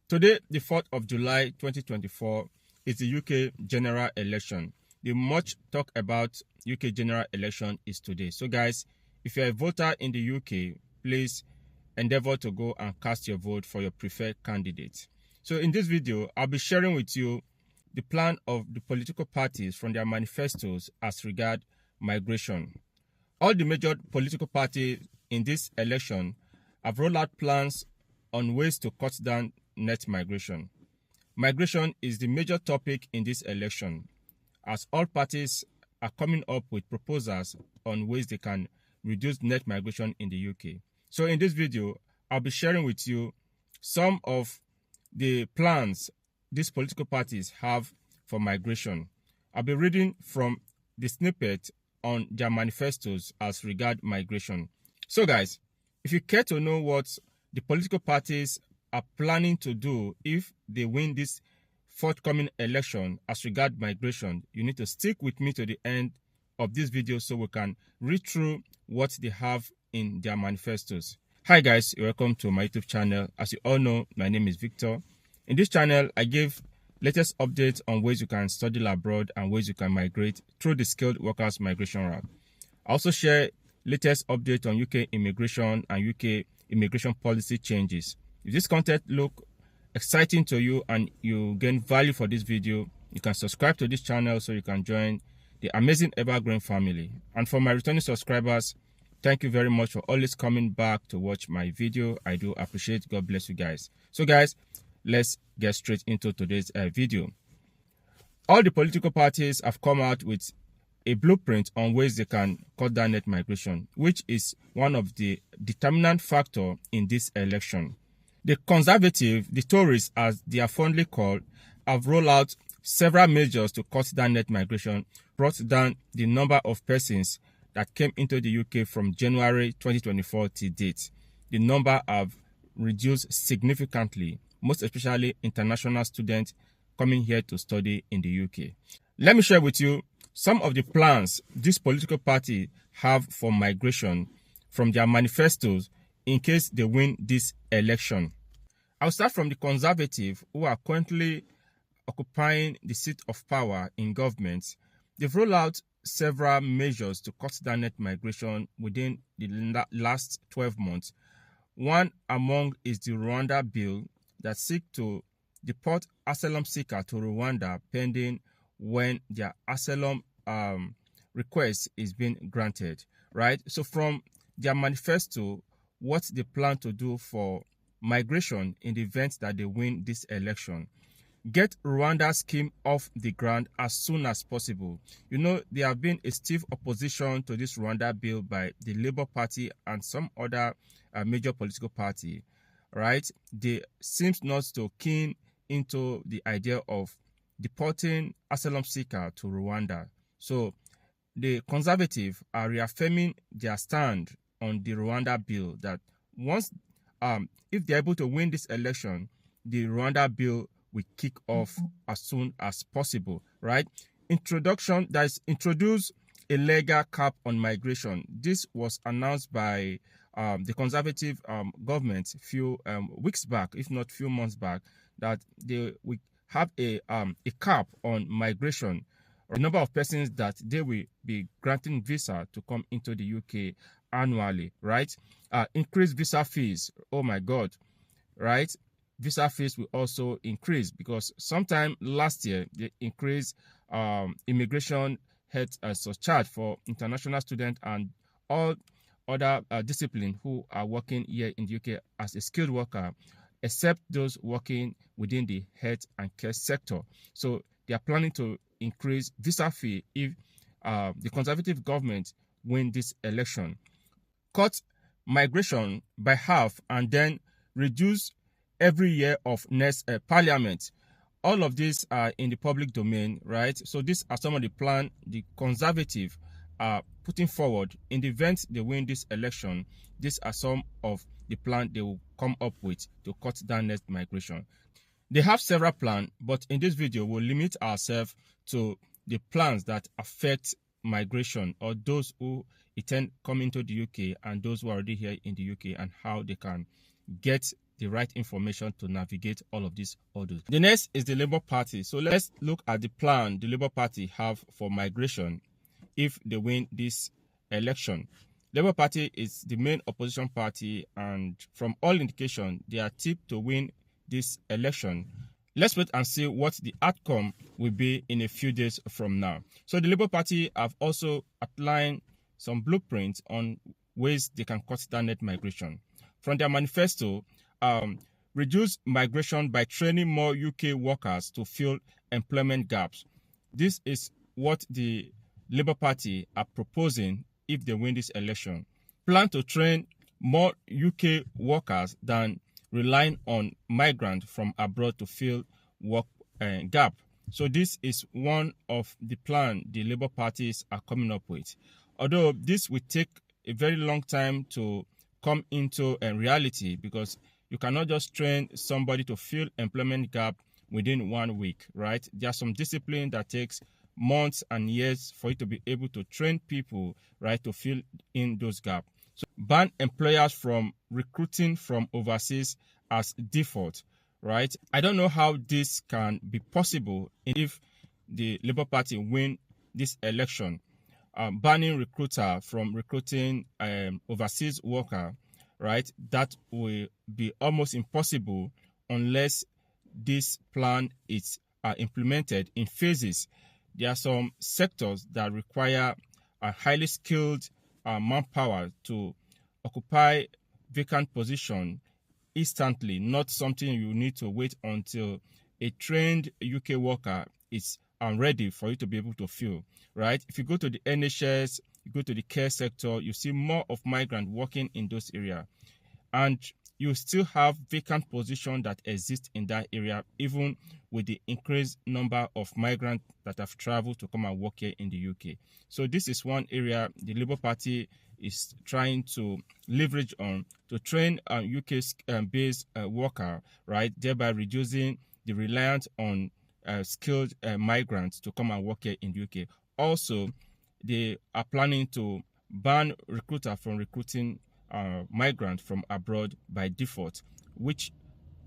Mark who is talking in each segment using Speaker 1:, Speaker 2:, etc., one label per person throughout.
Speaker 1: Today, the 4th of July 2024, is the UK general election. The much talk about UK general election is today. So guys, if you're a voter in the UK, please endeavor to go and cast your vote for your preferred candidate. So in this video, I'll be sharing with you the plan of the political parties from their manifestos as regard migration. All the major political parties in this election have rolled out plans on ways to cut down net migration. Migration is the major topic in this election, as all parties are coming up with proposals on ways they can reduce net migration in the UK. So in this video, I'll be sharing with you some of the plans these political parties have for migration. I'll be reading from the snippet on their manifestos as regard migration. So guys, if you care to know what the political parties are planning to do if they win this forthcoming election as regard migration, you need to stick with me to the end of this video so we can read through what they have in their manifestos. Hi guys, welcome to my YouTube channel. As you all know, my name is Victor. In this channel, I give latest updates on ways you can study abroad and ways you can migrate through the skilled workers migration route. I also share latest updates on UK immigration and UK immigration policy changes. If this content look exciting to you and you gain value for this video, you can subscribe to this channel so you can join the amazing evergreen family. And for my returning subscribers, thank you very much for always coming back to watch my video. I do appreciate. God bless you guys. So guys, let's get straight into today's video. All the political parties have come out with a blueprint on ways they can cut down net migration, which is one of the determinant factor in this election. The Conservative, the Tories as they are fondly called, have rolled out several measures to cut down net migration, brought down the number of persons that came into the UK from January 2024 to date. The number have reduced significantly, most especially international students coming here to study in the UK. Let me share with you some of the plans this political party have for migration from their manifestos in case they win this election. I'll start from the Conservative, who are currently occupying the seat of power in government. They've rolled out several measures to cut down net migration within the last 12 months. One among is the Rwanda bill that seeks to deport asylum seekers to Rwanda pending when their asylum request is being granted, right? So from their manifesto, what they plan to do for migration in the event that they win this election: get Rwanda scheme off the ground as soon as possible. You know, there have been a stiff opposition to this Rwanda bill by the Labour Party and some other major political party, right? They seems not to keen into the idea of deporting asylum seekers to Rwanda. So the Conservative are reaffirming their stand on the Rwanda bill that once, if they're able to win this election, the Rwanda bill will kick off as soon as possible, right? Introduce a legal cap on migration. This was announced by the Conservative government a few weeks back, if not few months back, that they will have a cap on migration, the number of persons that they will be granting visa to come into the UK annually, right? Increase visa fees. Oh my God, right? Visa fees will also increase because sometime last year they increased immigration head surcharge for international students and all other disciplines who are working here in the UK as a skilled worker, except those working within the health and care sector. So they are planning to increase visa fee if the Conservative government win this election. Cut migration by half and then reduce every year of next parliament. All of these are in the public domain, right? So these are some of the plans the Conservative are putting forward in the event they win this election. These are some of the plans they will come up with to cut down net migration. They have several plans, but in this video we'll limit ourselves to the plans that affect migration, or those who intend coming to the UK and those who are already here in the UK, and how they can get the right information to navigate all of these hurdles. The next is the Labour Party. So let's look at the plan the Labour Party have for migration if they win this election. Labour Party is the main opposition party, and from all indication, they are tipped to win this election. Let's wait and see what the outcome will be in a few days from now. So the Labour Party have also outlined some blueprints on ways they can cut down net migration. From their manifesto, reduce migration by training more UK workers to fill employment gaps. This is what the Labour Party are proposing if they win this election. Plan to train more UK workers than relying on migrants from abroad to fill work gap. So this is one of the plan the Labour parties are coming up with. Although this will take a very long time to come into reality, because you cannot just train somebody to fill employment gap within 1 week, right? There are some discipline that takes months and years for you to be able to train people, right, to fill in those gaps. So ban employers from recruiting from overseas as default, right? I don't know how this can be possible if the Labour Party win this election. Banning recruiter from recruiting overseas worker, right? That will be almost impossible unless this plan is implemented in phases. There are some sectors that require a highly skilled manpower to occupy vacant position instantly, not something you need to wait until a trained UK worker is ready for you to be able to fill, right? If you go to the NHS, you go to the care sector, you see more of migrants working in those areas. And you still have vacant positions that exist in that area, even with the increased number of migrants that have traveled to come and work here in the UK. So this is one area the Labour Party is trying to leverage on to train UK-based worker, right, thereby reducing the reliance on skilled migrants to come and work here in the UK. Also, they are planning to ban recruiters from recruiting migrants from abroad by default, which,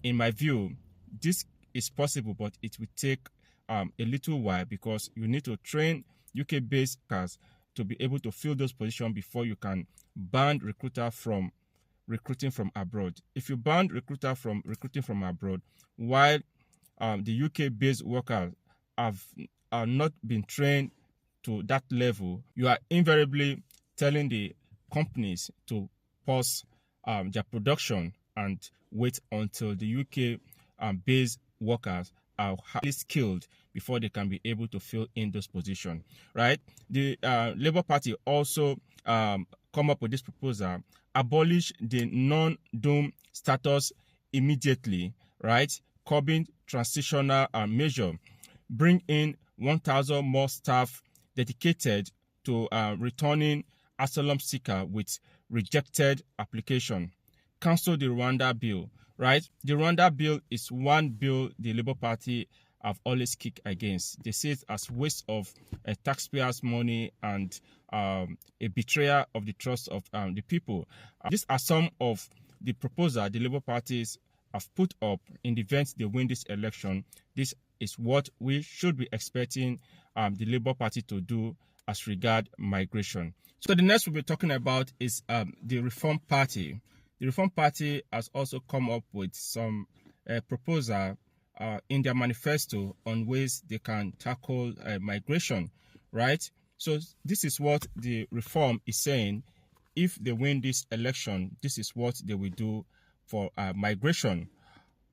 Speaker 1: in my view, this is possible, but it will take a little while, because you need to train UK-based workers to be able to fill those positions before you can ban recruiters from recruiting from abroad. If you ban recruiters from recruiting from abroad, while the UK-based workers have not been trained to that level, you are invariably telling the companies to pause their production and wait until the UK-based workers are highly skilled before they can be able to fill in those positions, right? The Labour Party also come up with this proposal: abolish the non-dom status immediately, right? Curbing transitional measure, bring in 1,000 more staff dedicated to returning asylum seeker with rejected application. Cancel the Rwanda bill, right? The Rwanda bill is one bill the Labour Party have always kicked against. They see it as waste of taxpayers' money and a betrayal of the trust of the people. These are some of the proposals the Labour parties have put up in the event they win this election. This is what we should be expecting the Labour Party to do as regard migration. So the next we'll be talking about is the Reform Party. The Reform Party has also come up with some proposal in their manifesto on ways they can tackle migration, right? So this is what the Reform is saying. If they win this election, this is what they will do for migration.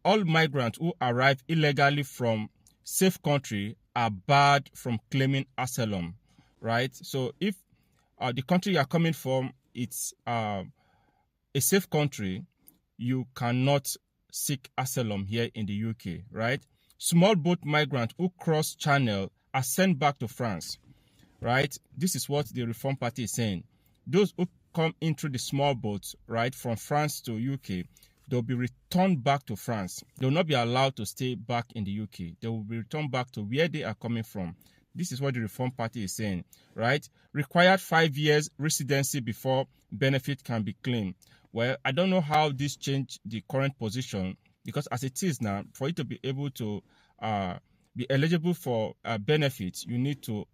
Speaker 1: All migrants who arrive illegally from safe country are barred from claiming asylum, right? So if the country you are coming from, it's a safe country, you cannot seek asylum here in the UK, right? Small boat migrants who cross channel are sent back to France, right? This is what the Reform Party is saying. Those who come in through the small boats, right, from France to UK, they'll be returned back to France. They will not be allowed to stay back in the UK. They will be returned back to where they are coming from. This is what the Reform Party is saying, right? Required 5 years residency before benefit can be claimed. Well, I don't know how this changed the current position, because as it is now, for you to be able to be eligible for benefits, you need to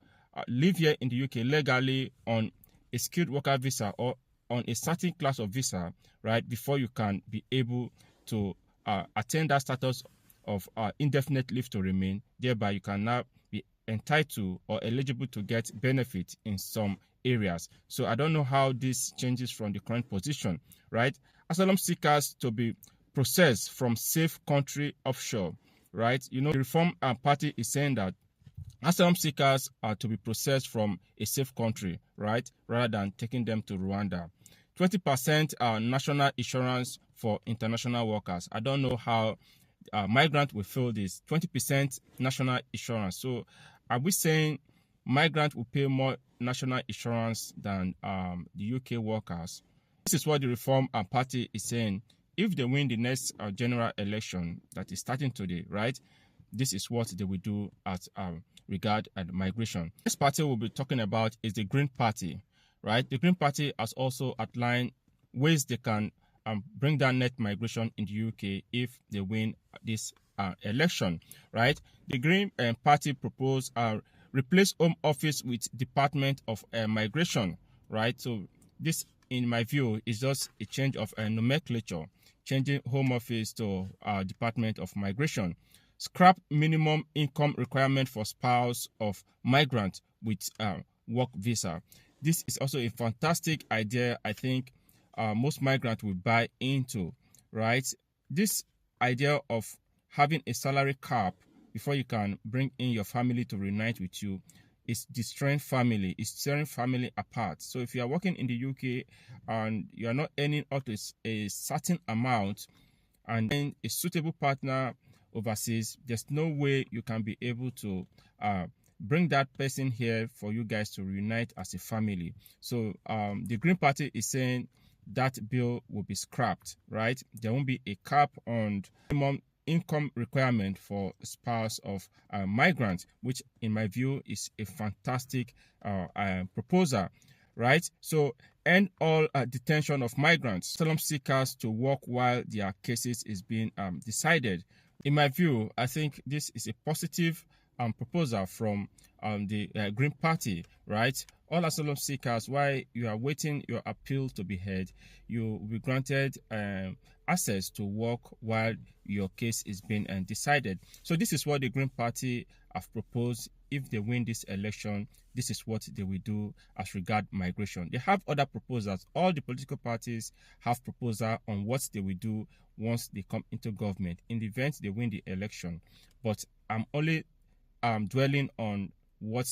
Speaker 1: live here in the UK legally on a skilled worker visa or on a certain class of visa, right, before you can be able to attain that status of indefinite leave to remain. Thereby, you can now be entitled or eligible to get benefits in some areas. So I don't know how this changes from the current position, right? Asylum seekers to be processed from safe country offshore, right? The Reform Party is saying that asylum seekers are to be processed from a safe country, right, rather than taking them to Rwanda. 20% national insurance for international workers. I don't know how migrant will feel this. 20% national insurance. So are we saying migrant will pay more national insurance than the UK workers? This is what the Reform Party is saying. If they win the next general election that is starting today, right, this is what they will do as regard at migration. This party we'll be talking about is the Green Party, right? The Green Party has also outlined ways they can bring down net migration in the UK if they win this election, right? The Green Party proposed replace Home Office with Department of Migration, right? So this, in my view, is just a change of nomenclature, changing Home Office to Department of Migration. Scrap minimum income requirement for spouse of migrant with work visa. This is also a fantastic idea. I think most migrants will buy into, right? This idea of having a salary cap before you can bring in your family to reunite with you is destroying family, is tearing family apart. So if you are working in the UK and you are not earning up to a certain amount and then a suitable partner overseas, there's no way you can be able to bring that person here for you guys to reunite as a family. So the Green Party is saying that bill will be scrapped, right? There won't be a cap on minimum income requirement for spouse of migrants, which in my view is a fantastic proposal, right? So end all detention of migrants, asylum seekers to work while their cases is being decided. In my view, I think this is a positive proposal from the Green Party, right? All asylum seekers, while you are waiting your appeal to be heard, you will be granted access to work while your case is being decided. So this is what the Green Party have proposed. If they win this election, this is what they will do as regard migration. They have other proposals. All the political parties have proposals on what they will do once they come into government in the event they win the election. But I'm only dwelling on what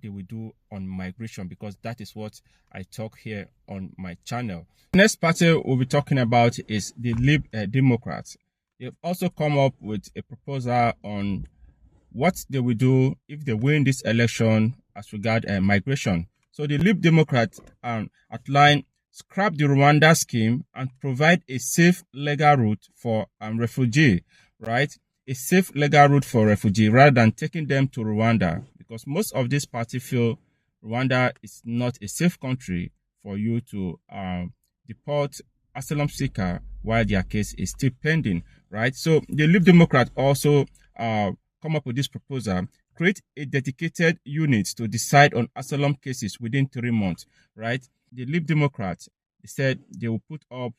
Speaker 1: they will do on migration because that is what I talk here on my channel. The next party we'll be talking about is the Democrats. They've also come up with a proposal on what they will do if they win this election as regard migration. So the Lib Democrats outline scrap the Rwanda scheme and provide a safe legal route for refugee, right? A safe legal route for refugee rather than taking them to Rwanda, because most of this party feel Rwanda is not a safe country for you to deport asylum seeker while their case is still pending, right? So the Lib Democrats also come up with this proposal: create a dedicated unit to decide on asylum cases within 3 months, right? The Lib Democrats said they will put up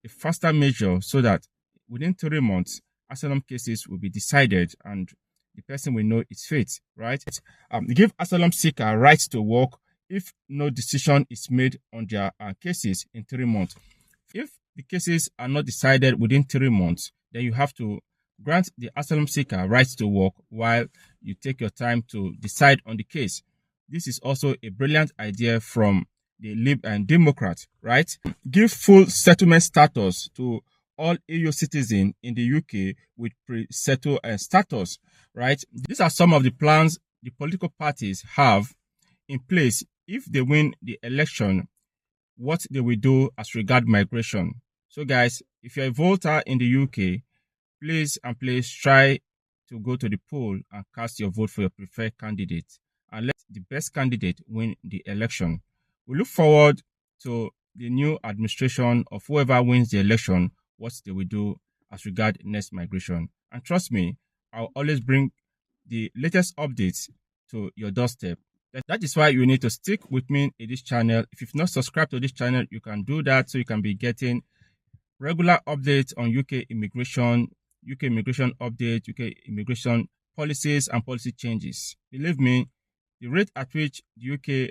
Speaker 1: a faster measure so that within 3 months, asylum cases will be decided and the person will know its fate, right? Give asylum seeker rights to work if no decision is made on their cases in 3 months. If the cases are not decided within 3 months, then you have to grant the asylum seeker rights to work while you take your time to decide on the case. This is also a brilliant idea from the Lib and Democrats, right? Give full settlement status to all EU citizens in the UK with pre-settled status, right? These are some of the plans the political parties have in place if they win the election, what they will do as regard migration. So guys, if you're a voter in the UK, please try to go to the poll and cast your vote for your preferred candidate and let the best candidate win the election. We look forward to the new administration of whoever wins the election, what they will do as regard next migration. And trust me, I'll always bring the latest updates to your doorstep. That is why you need to stick with me in this channel. If you've not subscribed to this channel, you can do that so you can be getting regular updates on UK immigration updates, UK immigration policies and policy changes. Believe me, the rate at which the UK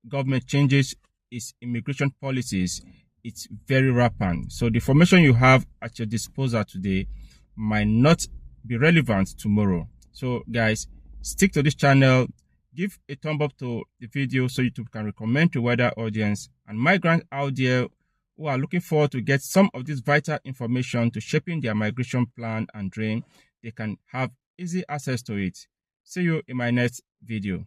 Speaker 1: government changes its immigration policies, it's very rapid. So the information you have at your disposal today might not be relevant tomorrow. So guys, stick to this channel, give a thumb up to the video so YouTube can recommend to wider audience, and migrants out there who are looking forward to get some of this vital information to shaping their migration plan and dream, they can have easy access to it. See you in my next video.